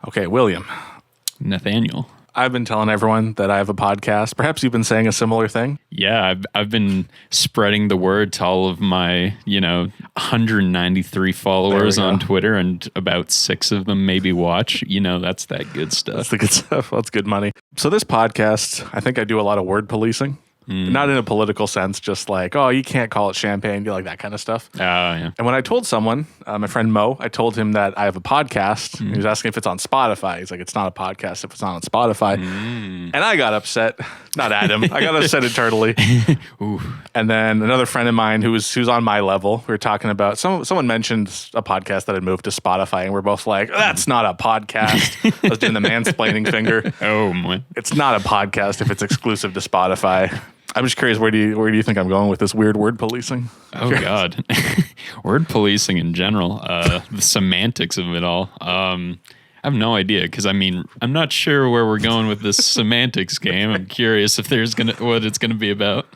Okay, William. Nathaniel. I've been telling everyone that I have a podcast. Perhaps you've been saying a similar thing. Yeah, I've been spreading the word to all of my, 193 followers on Twitter, and about 6 of them maybe watch. That's that good stuff. That's the good stuff. That's good money. So this podcast, I think I do a lot of word policing. Not in a political sense, just like, oh, you can't call it champagne, you like that kind of stuff. Oh, yeah. And when I told someone, my friend Mo, I told him that I have a podcast. He was asking if it's on Spotify. He's like, it's not a podcast if it's not on Spotify. And I got upset. Not at him. I got upset internally. And then another friend of mine who's on my level, we were talking about, someone mentioned a podcast that had moved to Spotify, and we're both like, that's not a podcast. I was doing the mansplaining finger. Oh, my. It's not a podcast if it's exclusive to Spotify. I'm just curious, where do you think I'm going with this weird word policing? Oh, God. Word policing in general, the semantics of it all. I have no idea, because I'm not sure where we're going with this semantics game. I'm curious if what it's gonna be about.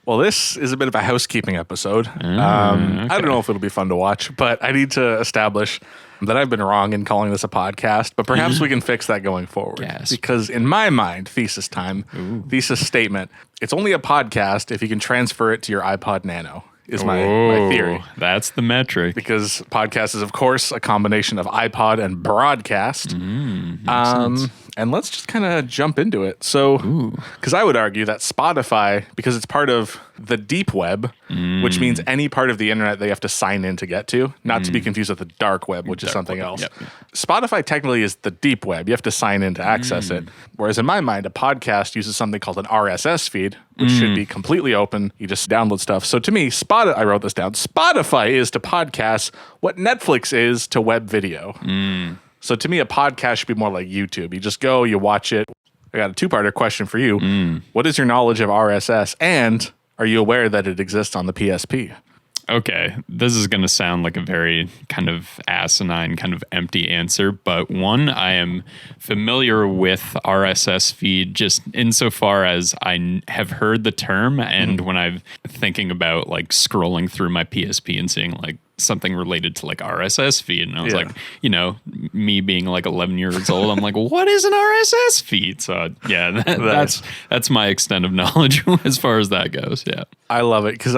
Well, this is a bit of a housekeeping episode. Okay. I don't know if it'll be fun to watch, but I need to establish that I've been wrong in calling this a podcast, but perhaps we can fix that going forward. Yes. Because in my mind, thesis time, thesis statement, it's only a podcast if you can transfer it to your iPod Nano. Is my theory. That's the metric. Because podcast is, of course, a combination of iPod and broadcast. And let's just kind of jump into it. So, because I would argue that Spotify, because it's part of the deep web, which means any part of the internet they have to sign in to get to, not to be confused with the dark web, which is something else. Yep. Spotify technically is the deep web. You have to sign in to access it. Whereas in my mind, a podcast uses something called an RSS feed, which should be completely open. You just download stuff. So to me, I wrote this down. Spotify is to podcasts what Netflix is to web video. So to me, a podcast should be more like YouTube. You just go, you watch it. I got a two-parter question for you. What is your knowledge of RSS? And are you aware that it exists on the PSP? Okay, this is going to sound like a very kind of asinine, kind of empty answer, but one, I am familiar with RSS feed just insofar as I have heard the term, and when I'm thinking about like scrolling through my PSP and seeing like something related to like RSS feed, and I was like, me being like 11 years old, I'm like, what is an RSS feed? So yeah, that's my extent of knowledge as far as that goes. Yeah, I love it because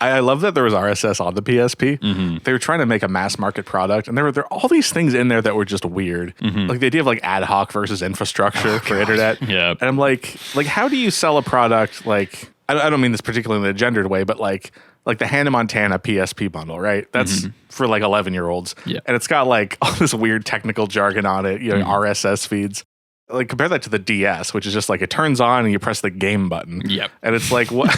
I love that there was RSS on the PSP. They were trying to make a mass market product, and there were all these things in there that were just weird. Like the idea of like ad hoc versus infrastructure for internet. Yeah, and I'm like, how do you sell a product like? I don't mean this particularly in a gendered way, but like the Hannah Montana PSP bundle, right? That's for like 11-year-olds. Yeah. And it's got like all this weird technical jargon on it, RSS feeds. Like compare that to the DS, which is just like it turns on and you press the game button. Yep. And it's like, what?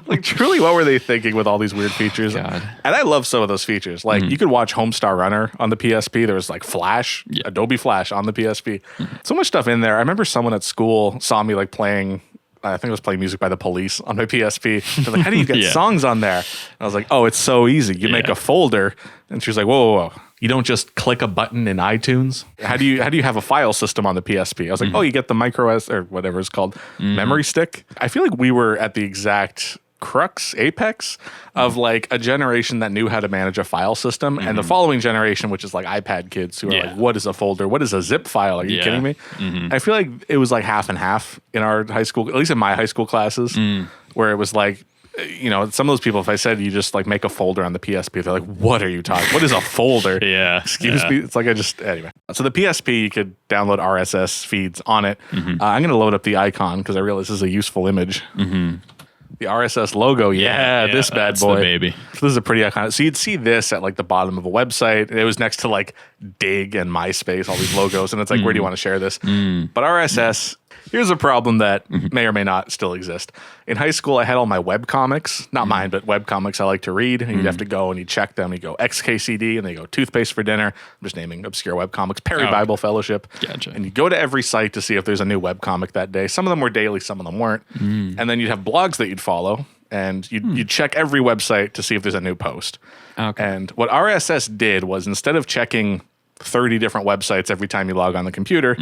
Like truly, what were they thinking with all these weird features? God. And I love some of those features. Like you could watch Homestar Runner on the PSP. There was like Flash, Adobe Flash on the PSP. So much stuff in there. I remember someone at school saw me like playing. I think I was playing Music by the Police on my PSP. They're like, how do you get songs on there? And I was like, oh, it's so easy. You make a folder. And she was like, whoa. You don't just click a button in iTunes. How do you have a file system on the PSP? I was like, oh, you get the micro S or whatever it's called, memory stick. I feel like we were at the exact apex of like a generation that knew how to manage a file system, and the following generation, which is like iPad kids who are like, what is a folder? What is a zip file? Are you kidding me? I feel like it was like half and half in our high school, at least in my high school classes, where it was like, some of those people, if I said you just like make a folder on the PSP, they're like, what are you talking? What is a folder? Excuse me. It's like anyway. So the PSP, you could download RSS feeds on it. I'm going to load up the icon because I realize this is a useful image. The RSS logo, this bad boy. The baby. So this is a pretty iconic. So you'd see this at like the bottom of a website. It was next to like Dig and MySpace, all these logos, and it's like, where do you want to share this? But RSS, here's a problem that may or may not still exist. In high school, I had all my webcomics, not mine, but webcomics I like to read, and you'd have to go and you check them. You go XKCD, and they go Toothpaste for Dinner. I'm just naming obscure webcomics. Perry Bible Fellowship. Gotcha. And you go to every site to see if there's a new webcomic that day. Some of them were daily, some of them weren't. And then you'd have blogs that you'd follow, and you'd check every website to see if there's a new post. Okay. And what RSS did was, instead of checking 30 different websites every time you log on the computer,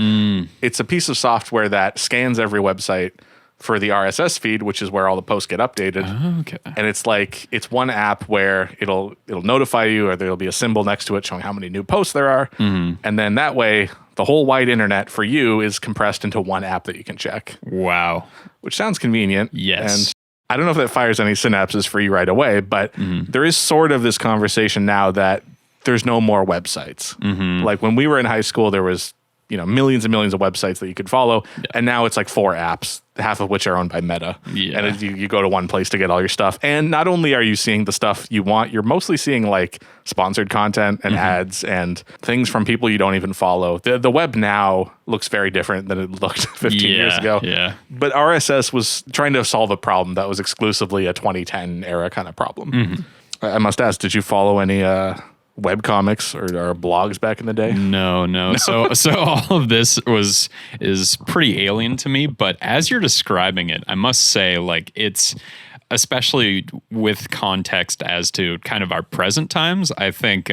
it's a piece of software that scans every website for the RSS feed, which is where all the posts get updated. Okay. And it's one app where it'll notify you, or there'll be a symbol next to it showing how many new posts there are. And then that way the whole wide internet for you is compressed into one app that you can check. Wow. Which sounds convenient. Yes. And I don't know if that fires any synapses for you right away, but there is sort of this conversation now that there's no more websites. Like when we were in high school, there was, millions and millions of websites that you could follow. Yeah. And now it's like 4 apps, half of which are owned by Meta. Yeah. And you go to one place to get all your stuff. And not only are you seeing the stuff you want, you're mostly seeing like sponsored content and ads and things from people you don't even follow. The web now looks very different than it looked 15 years ago. Yeah. But RSS was trying to solve a problem that was exclusively a 2010 era kind of problem. I must ask, did you follow any webcomics or blogs back in the day? No. So all of this is pretty alien to me, but as you're describing it, I must say, like, it's, especially with context as to kind of our present times, I think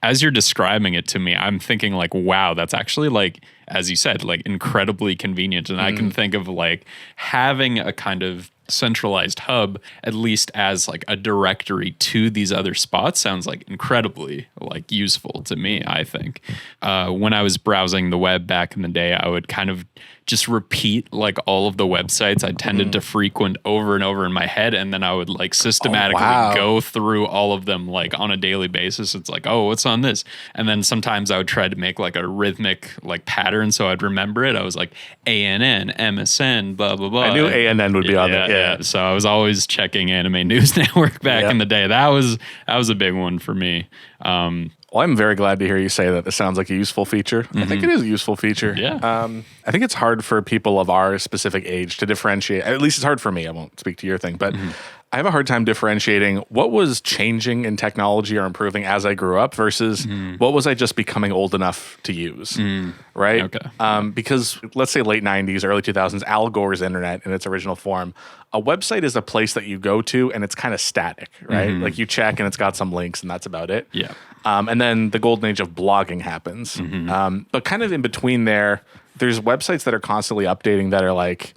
as you're describing it to me, I'm thinking like, wow, that's actually, like, as you said, like incredibly convenient. And I can think of like having a kind of centralized hub, at least as like a directory to these other spots, sounds like incredibly like useful to me. I think when I was browsing the web back in the day, I would kind of just repeat like all of the websites I tended to frequent over and over in my head, and then I would like systematically go through all of them like on a daily basis. It's like, oh, what's on this? And then sometimes I would try to make like a rhythmic like pattern so I'd remember it. I was like ANN, MSN, blah blah blah. I knew ANN would be on there. Yeah. So I was always checking Anime News Network back in the day. That was a big one for me. Well, I'm very glad to hear you say that this sounds like a useful feature. I think it is a useful feature. Yeah. I think it's hard for people of our specific age to differentiate. At least it's hard for me. I won't speak to your thing, but I have a hard time differentiating what was changing in technology or improving as I grew up versus what was I just becoming old enough to use, right? Okay. Because let's say late 90s, early 2000s, Al Gore's internet in its original form, a website is a place that you go to and it's kind of static, right? Like you check and it's got some links and that's about it. Yeah. And then the golden age of blogging happens. But kind of in between there's websites that are constantly updating that are like,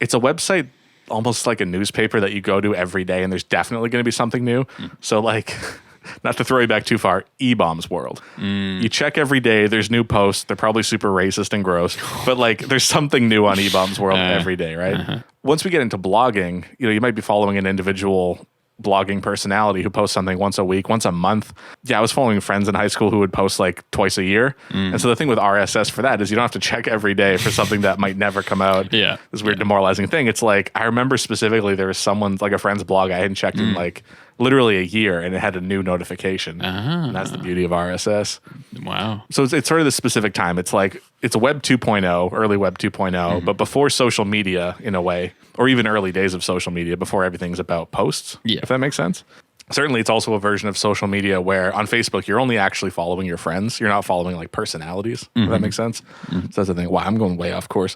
it's a website almost like a newspaper that you go to every day and there's definitely going to be something new. So like, not to throw you back too far, E-Bombs World. You check every day, there's new posts. They're probably super racist and gross, but like there's something new on E-Bombs World every day, right? Once we get into blogging, you might be following an individual blogging personality who posts something once a week, once a month. Yeah, I was following friends in high school who would post like twice a year. And so the thing with RSS for that is you don't have to check every day for something that might never come out. This weird demoralizing thing. It's like, I remember specifically there was someone's like a friend's blog I hadn't checked in like literally a year and it had a new notification. And that's the beauty of RSS. Wow. So it's sort of this specific time. It's like, it's a Web 2.0, early Web 2.0, but before social media in a way, or even early days of social media, before everything's about posts, if that makes sense. Certainly, it's also a version of social media where on Facebook, you're only actually following your friends. You're not following like personalities, if that makes sense. So that's the thing. Wow, I'm going way off course.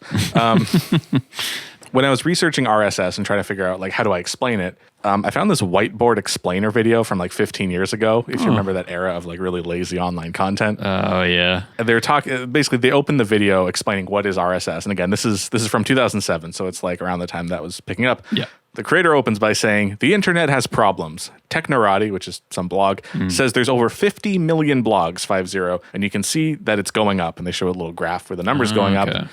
When I was researching RSS and trying to figure out like how do I explain it, I found this whiteboard explainer video from like 15 years ago. If you remember that era of like really lazy online content. Oh yeah. And they're talking. Basically, they opened the video explaining what is RSS. And again, this is from 2007, so it's like around the time that was picking up. Yeah. The creator opens by saying, the internet has problems. Technorati, which is some blog, says there's over 50 million blogs, 50, and you can see that it's going up. And they show a little graph where the number's going up.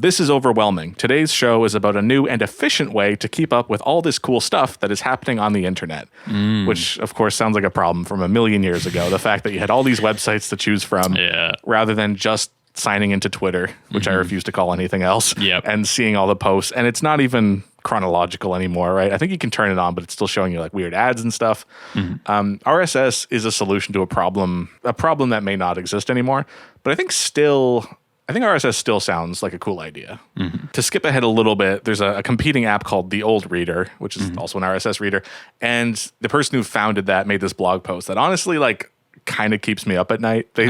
This is overwhelming. Today's show is about a new and efficient way to keep up with all this cool stuff that is happening on the internet, which of course sounds like a problem from a million years ago. The fact that you had all these websites to choose from rather than just signing into Twitter, which I refuse to call anything else, and seeing all the posts. And it's not even chronological anymore, right? I think you can turn it on, but it's still showing you like weird ads and stuff. RSS is a solution to a problem that may not exist anymore, but I think RSS still sounds like a cool idea. To skip ahead a little bit, there's a competing app called The Old Reader, which is also an RSS reader. And the person who founded that made this blog post that honestly like kind of keeps me up at night. They're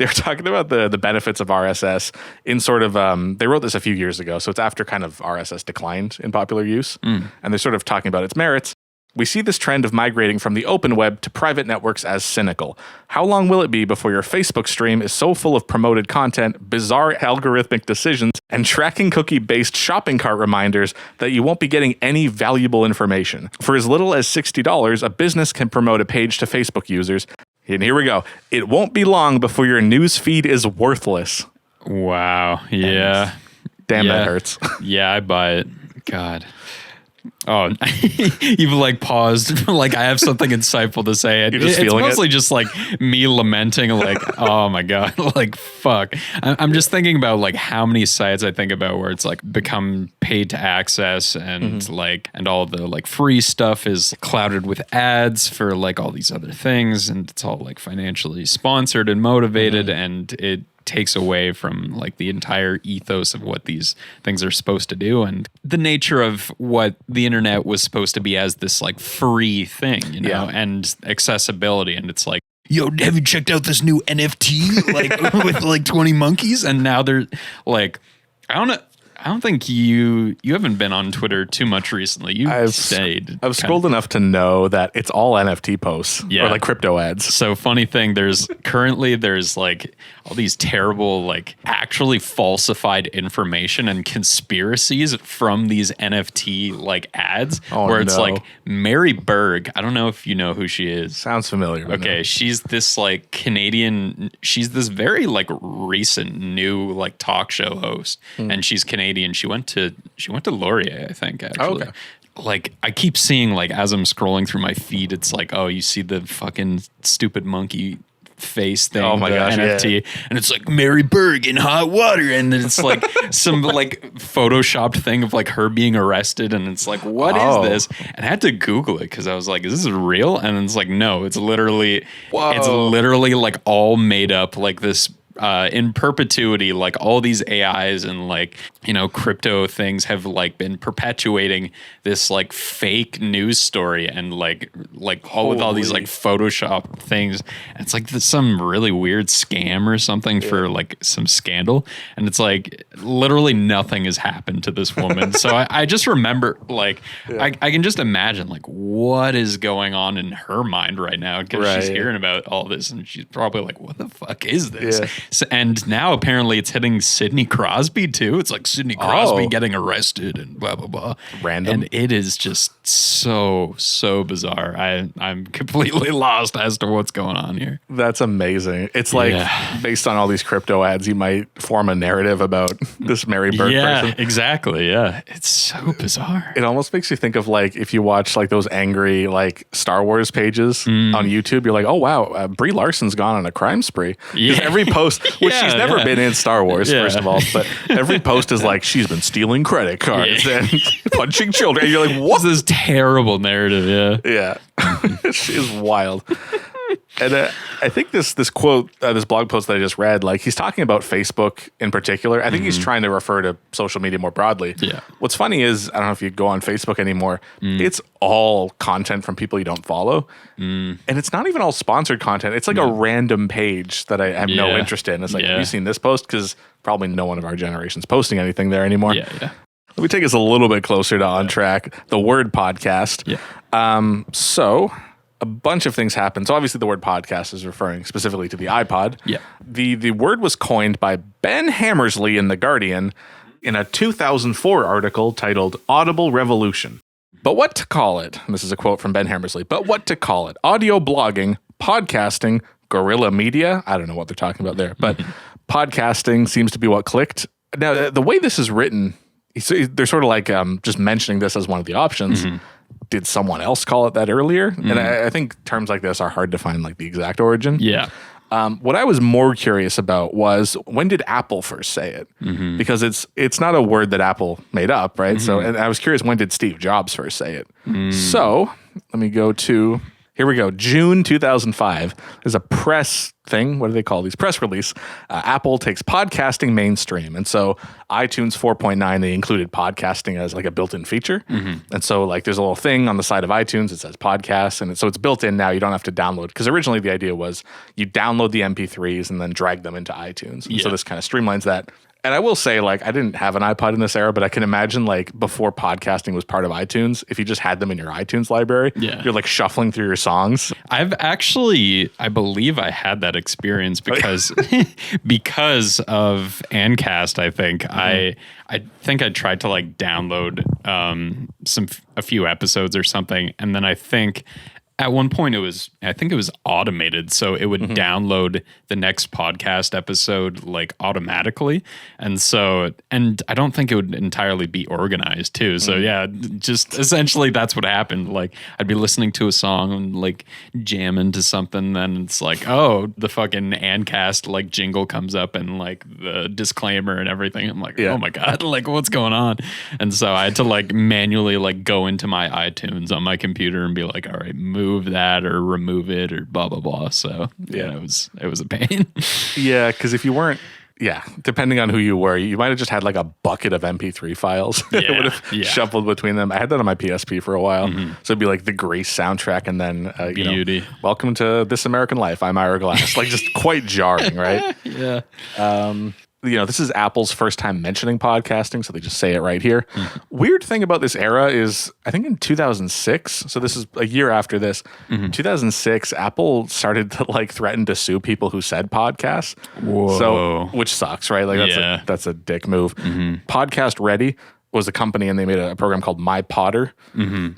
talking about the benefits of RSS in sort of, they wrote this a few years ago. So it's after kind of RSS declined in popular use. And they're sort of talking about its merits. We see this trend of migrating from the open web to private networks as cynical. How long will it be before your Facebook stream is so full of promoted content, bizarre algorithmic decisions, and tracking cookie-based shopping cart reminders that you won't be getting any valuable information? For as little as $60, a business can promote a page to Facebook users. And here we go. It won't be long before your news feed is worthless. Wow. Yeah. Damn, Yeah. that hurts. Yeah, I buy it. God. Oh, you've like paused. Like I have something insightful to say. You're just It's feeling mostly just like me lamenting, like, oh my God, like fuck. I'm just thinking about like how many sites I think about where it's like become paid to access and like, and all the like free stuff is clouded with ads for like all these other things. And it's all like financially sponsored and motivated. And it takes away from like the entire ethos of what these things are supposed to do and the nature of what the internet was supposed to be as this like free thing, you know, and accessibility. And it's like, yo, have you checked out this new NFT like with like 20 monkeys? And now they're like, I don't think you haven't been on Twitter too much recently. I've scrolled enough to know that it's all NFT posts or like crypto ads. So funny thing, there's like all these terrible, like actually falsified information and conspiracies from these NFT like ads where it's like Mary Berg. I don't know if you know who she is. Sounds familiar. Okay. She's this like Canadian, she's this very like recent new like talk show host and she's Canadian. She went to Laurier, I think, actually. Okay. Like I keep seeing like as I'm scrolling through my feed, it's like, oh, you see the fucking stupid monkey face thing, oh my gosh, NFT, and it's like Mary Berg in hot water, and then it's like some like photoshopped thing of like her being arrested, and it's like, what is this? And I had to Google it because I was like, is this real? And it's like, no, it's literally like all made up, like this in perpetuity, like all these AIs and like, you know, crypto things have like been perpetuating this like fake news story and like all with all these like Photoshop things. And it's like some really weird scam or something for like some scandal. And it's like literally nothing has happened to this woman. So I just remember like, I can just imagine like what is going on in her mind right now because she's hearing about all this and she's probably like, what the fuck is this? Yeah. So, and now apparently it's hitting Sidney Crosby too. It's like Sidney Crosby getting arrested and blah, blah, blah. Random. And it is just so bizarre. I'm completely lost as to what's going on here. That's amazing. It's like based on all these crypto ads, you might form a narrative about this Mary Berg person. Yeah, exactly. Yeah. It's so bizarre. It almost makes you think of like if you watch like those angry like Star Wars pages on YouTube, you're like, oh wow, Brie Larson's gone on a crime spree. Yeah. Every post, which she's never been in Star Wars, first of all, but every post is like she's been stealing credit cards and punching children. And you're like, what? This is terrible narrative. Yeah. She is wild. And I think this quote, this blog post that I just read, like he's talking about Facebook in particular. I think he's trying to refer to social media more broadly. Yeah. What's funny is, I don't know if you go on Facebook anymore, it's all content from people you don't follow. And it's not even all sponsored content. It's like a random page that I have no interest in. It's like, have you seen this post? Because probably no one of our generation's posting anything there anymore. Yeah. Let me take us a little bit closer to On Track, the word podcast. Yeah. So a bunch of things happened. So obviously the word podcast is referring specifically to the iPod. Yeah. The word was coined by Ben Hammersley in The Guardian in a 2004 article titled Audible Revolution. But what to call it? And this is a quote from Ben Hammersley. But what to call it? Audio blogging, podcasting, guerrilla media. I don't know what they're talking about there, but podcasting seems to be what clicked. Now, the way this is written, they're sort of like just mentioning this as one of the options. Did someone else call it that earlier? And I think terms like this are hard to find like the exact origin. Yeah. What I was more curious about was when did Apple first say it? Because it's not a word that Apple made up, right? So, and I was curious, when did Steve Jobs first say it? So let me go to, here we go, June 2005. There's a press thing. What do they call these? Press release. Apple takes podcasting mainstream. And so iTunes 4.9, they included podcasting as like a built-in feature. And so like there's a little thing on the side of iTunes that says podcasts. And so it's built in now. You don't have to download. Because originally the idea was you download the MP3s and then drag them into iTunes. And so this kind of streamlines that. And I will say, like, I didn't have an iPod in this era, but I can imagine, like, before podcasting was part of iTunes, if you just had them in your iTunes library, you're, like, shuffling through your songs. I've actually, I believe I had that experience because because of Ancast, I think. I think I tried to, like, download a few episodes or something, and then I think At one point, I think it was automated. So it would download the next podcast episode like automatically. And I don't think it would entirely be organized too. So yeah, just essentially that's what happened. Like I'd be listening to a song and like jamming to something. Then it's like, oh, the fucking Ancast like jingle comes up and like the disclaimer and everything. I'm like, oh my God, like what's going on? And so I had to like manually like go into my iTunes on my computer and be like, all right, move that or remove it or blah blah blah. So yeah, it was a pain. Yeah, because if you weren't, depending on who you were, you might have just had like a bucket of MP3 files. It would have shuffled between them. I had that on my PSP for a while, so it'd be like the Grace soundtrack, and then Beauty. Welcome to This American Life. I'm Ira Glass. Like just quite jarring, right? Yeah. This is Apple's first time mentioning podcasting, so they just say it right here. Weird thing about this era is, I think in 2006, so this is a year after this, 2006, Apple started to like threaten to sue people who said podcasts. Whoa. So, which sucks, right? Like that's a dick move. Podcast Ready was a company, and they made a program called My Podder,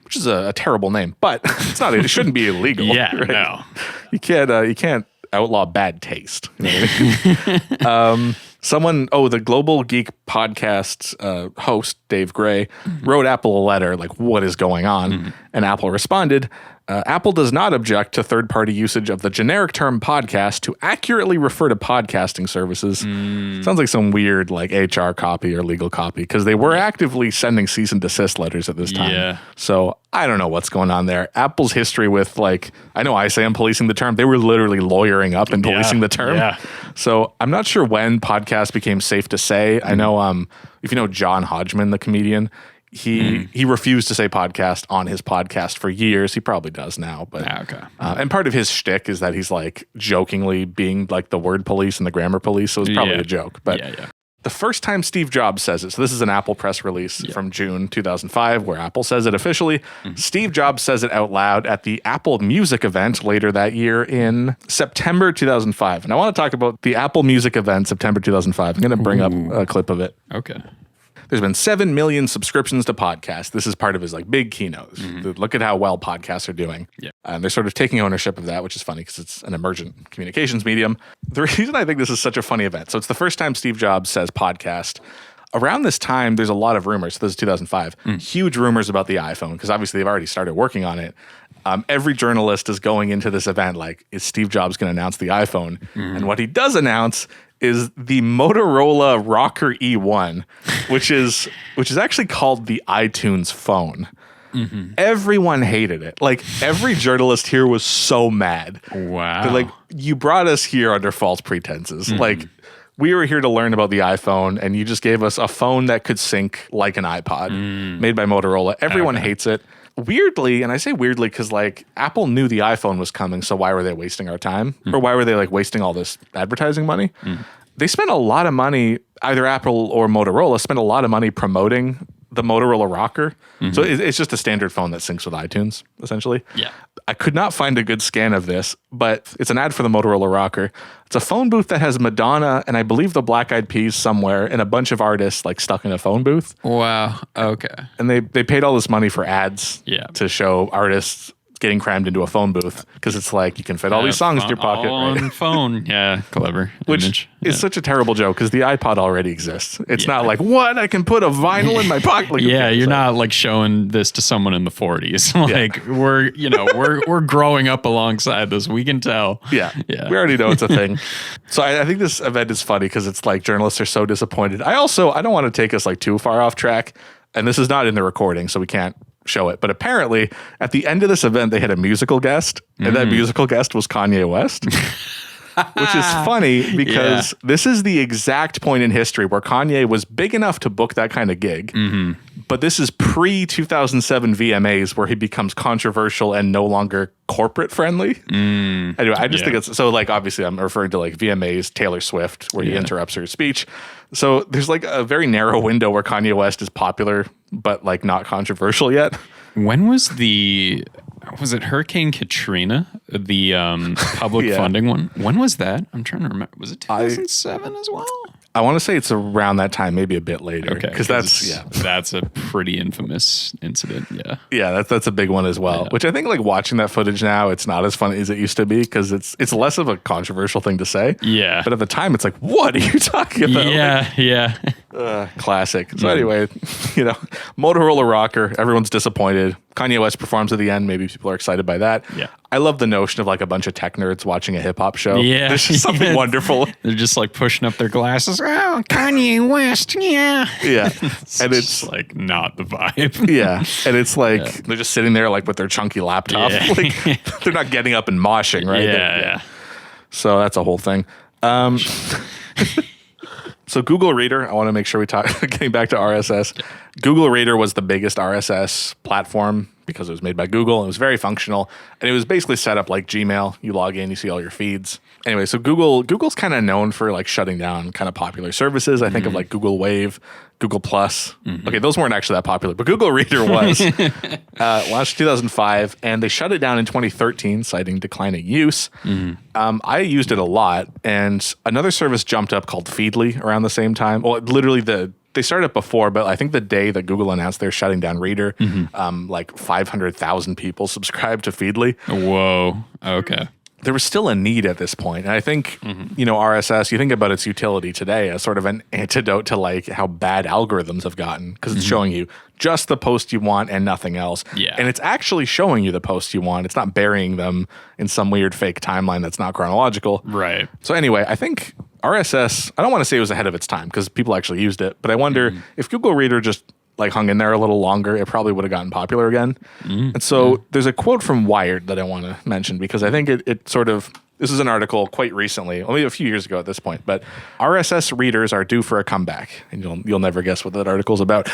which is a terrible name, but it's not. It shouldn't be illegal. Right? No, you can't outlaw bad taste. You know what I mean? The Global Geek podcast host, Dave Gray, wrote Apple a letter like, what is going on? And Apple responded, Apple does not object to third-party usage of the generic term podcast to accurately refer to podcasting services. Sounds like some weird like HR copy or legal copy, because they were actively sending cease and desist letters at this time. Yeah. So I don't know what's going on there. Apple's history with like, I know I say I'm policing the term. They were literally lawyering up and policing the term. Yeah. So I'm not sure when podcast became safe to say. I know if you know John Hodgman, the comedian, he refused to say podcast on his podcast for years. He probably does now, but and part of his shtick is that he's like jokingly being like the word police and the grammar police, so it's probably a joke. But the first time Steve Jobs says it, so this is an Apple press release from June 2005 where Apple says it officially. Steve Jobs says it out loud at the Apple Music event later that year in September 2005. And I want to talk about the Apple Music event, September 2005. I'm going to bring up a clip of it. Okay. There's been 7 million subscriptions to podcasts. This is part of his like big keynote. Look at how well podcasts are doing. Yeah. And they're sort of taking ownership of that, which is funny because it's an emergent communications medium. The reason I think this is such a funny event, so it's the first time Steve Jobs says podcast. Around this time, there's a lot of rumors. So this is 2005. Huge rumors about the iPhone, because obviously they've already started working on it. Every journalist is going into this event like, is Steve Jobs going to announce the iPhone? And what he does announce is the Motorola Rocker E1, which is actually called the iTunes phone. Everyone hated it. Like every journalist here was so mad. Wow. They're like, you brought us here under false pretenses. Like we were here to learn about the iPhone, and you just gave us a phone that could sync like an iPod made by Motorola. Everyone hates it. Weirdly, and I say weirdly because like Apple knew the iPhone was coming, so why were they wasting our time? Or why were they like wasting all this advertising money? They spent a lot of money, either Apple or Motorola spent a lot of money promoting the Motorola Rocker. So it's just a standard phone that syncs with iTunes, essentially. Yeah. I could not find a good scan of this, but it's an ad for the Motorola Rocker. It's a phone booth that has Madonna and I believe the Black Eyed Peas somewhere and a bunch of artists like stuck in a phone booth. Wow. Okay. And they paid all this money for ads to show artists getting crammed into a phone booth because it's like you can fit all these songs in your pocket. All on phone. Yeah, clever. Which is such a terrible joke because the iPod already exists. It's not like, what? I can put a vinyl in my pocket. Like, you're not like showing this to someone in the 40s. Like we're growing up alongside this. We can tell. Yeah. We already know it's a thing. So I think this event is funny because it's like journalists are so disappointed. I don't want to take us like too far off track. And this is not in the recording, so we can't show it. But apparently, at the end of this event, they had a musical guest, and that musical guest was Kanye West. Which is funny because this is the exact point in history where Kanye was big enough to book that kind of gig. But this is pre-2007 VMAs where he becomes controversial and no longer corporate friendly. Anyway, I just think it's so like obviously I'm referring to like VMAs, Taylor Swift, where he interrupts her speech. So there's like a very narrow window where Kanye West is popular but like not controversial yet. When was it Hurricane Katrina, the public funding one? When was that? I'm trying to remember. Was it 2007 as well? I want to say it's around that time, maybe a bit later. Okay, because that's a pretty infamous incident. Yeah, that's a big one as well. Which I think like watching that footage now, it's not as funny as it used to be because it's less of a controversial thing to say. Yeah, but at the time, it's like, what are you talking about? Yeah. Classic. So anyway, Motorola rocker. Everyone's disappointed. Kanye West performs at the end. Maybe people are excited by that. Yeah. I love the notion of like a bunch of tech nerds watching a hip hop show. Yeah. There's just something wonderful. They're just like pushing up their glasses. Oh, Kanye West. Yeah. Yeah. And it's like not the vibe. Yeah. And it's like they're just sitting there like with their chunky laptop. Yeah. Like they're not getting up and moshing, right? Yeah. So that's a whole thing. So Google Reader, I want to make sure we talk, getting back to RSS. Google Reader was the biggest RSS platform because it was made by Google. It was very functional. And it was basically set up like Gmail. You log in, you see all your feeds. Anyway, so Google's kind of known for like shutting down kind of popular services. I think of like Google Wave, Google Plus. Okay, those weren't actually that popular, but Google Reader was. Launched in 2005, and they shut it down in 2013, citing declining use. I used it a lot, and another service jumped up called Feedly around the same time. Well, literally they started before, but I think the day that Google announced they're shutting down Reader, like 500,000 people subscribed to Feedly. Whoa. Okay. There was still a need at this point. And I think, RSS, you think about its utility today as sort of an antidote to like how bad algorithms have gotten because it's showing you just the post you want and nothing else. Yeah. And it's actually showing you the posts you want. It's not burying them in some weird fake timeline that's not chronological. Right. So anyway, I think RSS, I don't want to say it was ahead of its time because people actually used it, but I wonder if Google Reader just like hung in there a little longer, it probably would have gotten popular again. And so there's a quote from Wired that I want to mention because I think it sort of, this is an article quite recently, only a few years ago at this point, but RSS readers are due for a comeback. And you'll never guess what that article's about.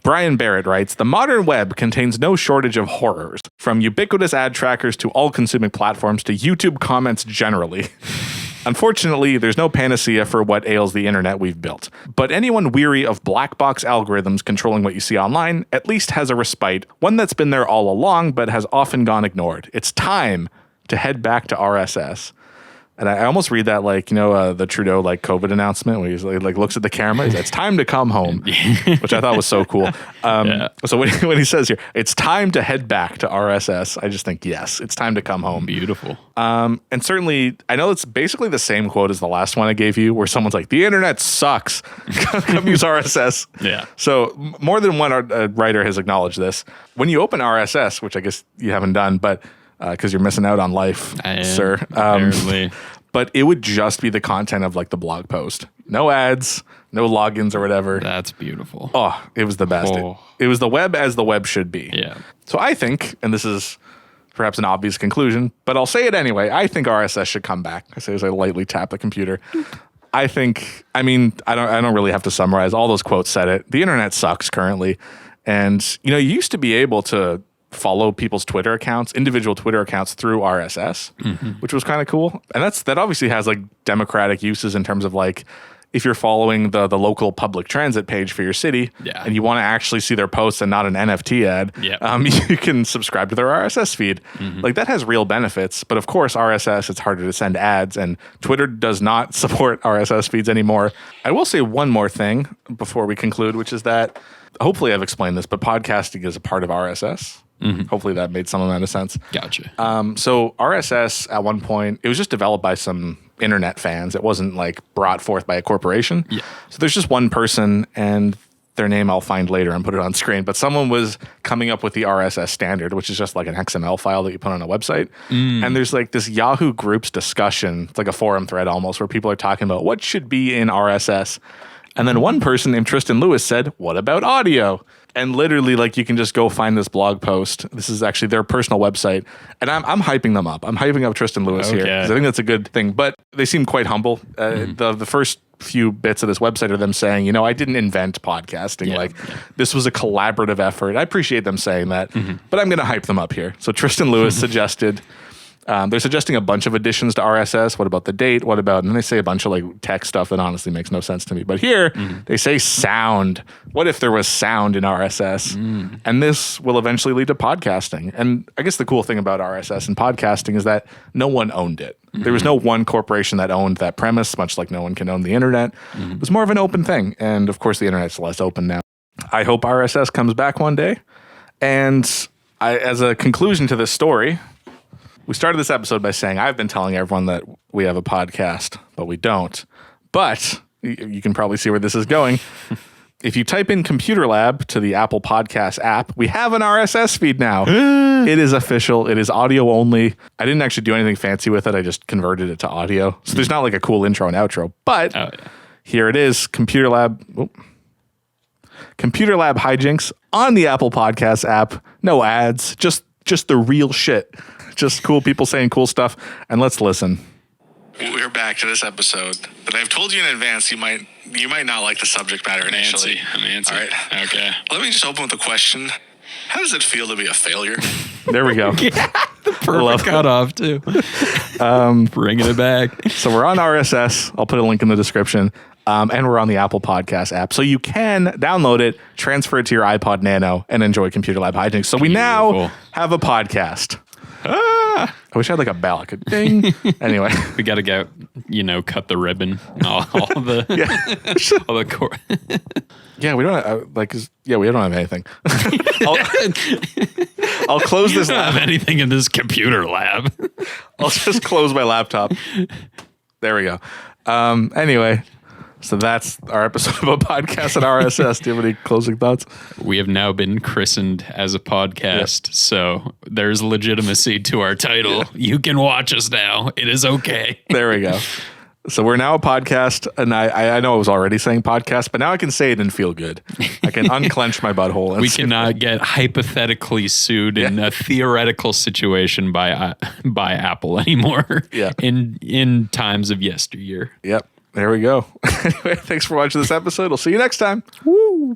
Brian Barrett writes, "The modern web contains no shortage of horrors, from ubiquitous ad trackers to all-consuming platforms to YouTube comments generally. Unfortunately, there's no panacea for what ails the internet we've built. But anyone weary of black box algorithms controlling what you see online at least has a respite, one that's been there all along but has often gone ignored. It's time to head back to RSS." And I almost read that like, the Trudeau like COVID announcement where he's like looks at the camera. He's like, "It's time to come home," which I thought was so cool. So when he says here, "It's time to head back to RSS," I just think, yes, it's time to come home. Beautiful. And certainly, I know it's basically the same quote as the last one I gave you, where someone's like, "The internet sucks. Come use RSS." Yeah. So more than one writer has acknowledged this. When you open RSS, which I guess you haven't done, but because you're missing out on life, sir. Apparently. But it would just be the content of like the blog post. No ads, no logins or whatever. That's beautiful. Oh, it was the best. Oh. It was the web as the web should be. Yeah. So I think, and this is perhaps an obvious conclusion, but I'll say it anyway. I think RSS should come back. I say as I lightly tap the computer. I don't really have to summarize. All those quotes said it. The internet sucks currently. And, you used to be able to follow people's Twitter accounts, individual Twitter accounts through RSS, which was kind of cool. And that obviously has like democratic uses in terms of like, if you're following the local public transit page for your city and you want to actually see their posts and not an NFT ad, you can subscribe to their RSS feed. Like that has real benefits. But of course, RSS, it's harder to send ads, and Twitter does not support RSS feeds anymore. I will say one more thing before we conclude, which is that hopefully I've explained this, but podcasting is a part of RSS. Hopefully that made some amount of sense. Gotcha. So RSS at one point, it was just developed by some internet fans. It wasn't like brought forth by a corporation. Yeah. So there's just one person, and their name I'll find later and put it on screen. But someone was coming up with the RSS standard, which is just like an XML file that you put on a website. And there's like this Yahoo Groups discussion. It's like a forum thread almost where people are talking about what should be in RSS. And then one person named Tristan Lewis said, "What about audio?" And literally, like, you can just go find this blog post. This is actually their personal website. And I'm hyping them up. I'm hyping up Tristan Lewis here because I think that's a good thing. But they seem quite humble. The first few bits of this website are them saying, I didn't invent podcasting. This was a collaborative effort. I appreciate them saying that. But I'm going to hype them up here. So Tristan Lewis suggested They're suggesting a bunch of additions to RSS. What about the date? What about, and then they say a bunch of like tech stuff that honestly makes no sense to me. But here they say sound. What if there was sound in RSS? And this will eventually lead to podcasting. And I guess the cool thing about RSS and podcasting is that no one owned it. There was no one corporation that owned that premise, much like no one can own the internet. It was more of an open thing. And of course, the internet's less open now. I hope RSS comes back one day. And as a conclusion to this story, we started this episode by saying I've been telling everyone that we have a podcast, but we don't. But you can probably see where this is going. If you type in Computer Lab to the Apple Podcast app, we have an RSS feed now. It is official. It is audio only. I didn't actually do anything fancy with it. I just converted it to audio. So there's not like a cool intro and outro. But here it is, Computer Lab. Computer Lab hijinks on the Apple Podcast app. No ads. Just the real shit. Just cool people saying cool stuff. And let's listen. We're back to this episode that I've told you in advance you might not like the subject matter initially. I'm antsy. All right. Okay. Let me just open with a question. How does it feel to be a failure? There we go. Yeah, the perfect cutoff too. Bringing it back. So we're on RSS. I'll put a link in the description. And we're on the Apple Podcast app. So you can download it, transfer it to your iPod Nano, and enjoy Computer Lab hijinks. So we now have a podcast. I wish I had like a bell. I could ding. Anyway. We got to go, cut the ribbon. All the all the core. Yeah, we don't have, we don't have anything. I'll close this. Don't have anything in this computer lab. I'll just close my laptop. There we go. Anyway, so that's our episode of a podcast at RSS. Do you have any closing thoughts? We have now been christened as a podcast, so there's legitimacy to our title. You can watch us now. It is okay. There we go. So we're now a podcast, and I know I was already saying podcast, but now I can say it and feel good. I can unclench my butthole. We cannot get hypothetically sued in a theoretical situation by Apple anymore. Yeah. In times of yesteryear. Yep. There we go. Anyway, thanks for watching this episode. We'll see you next time. Woo!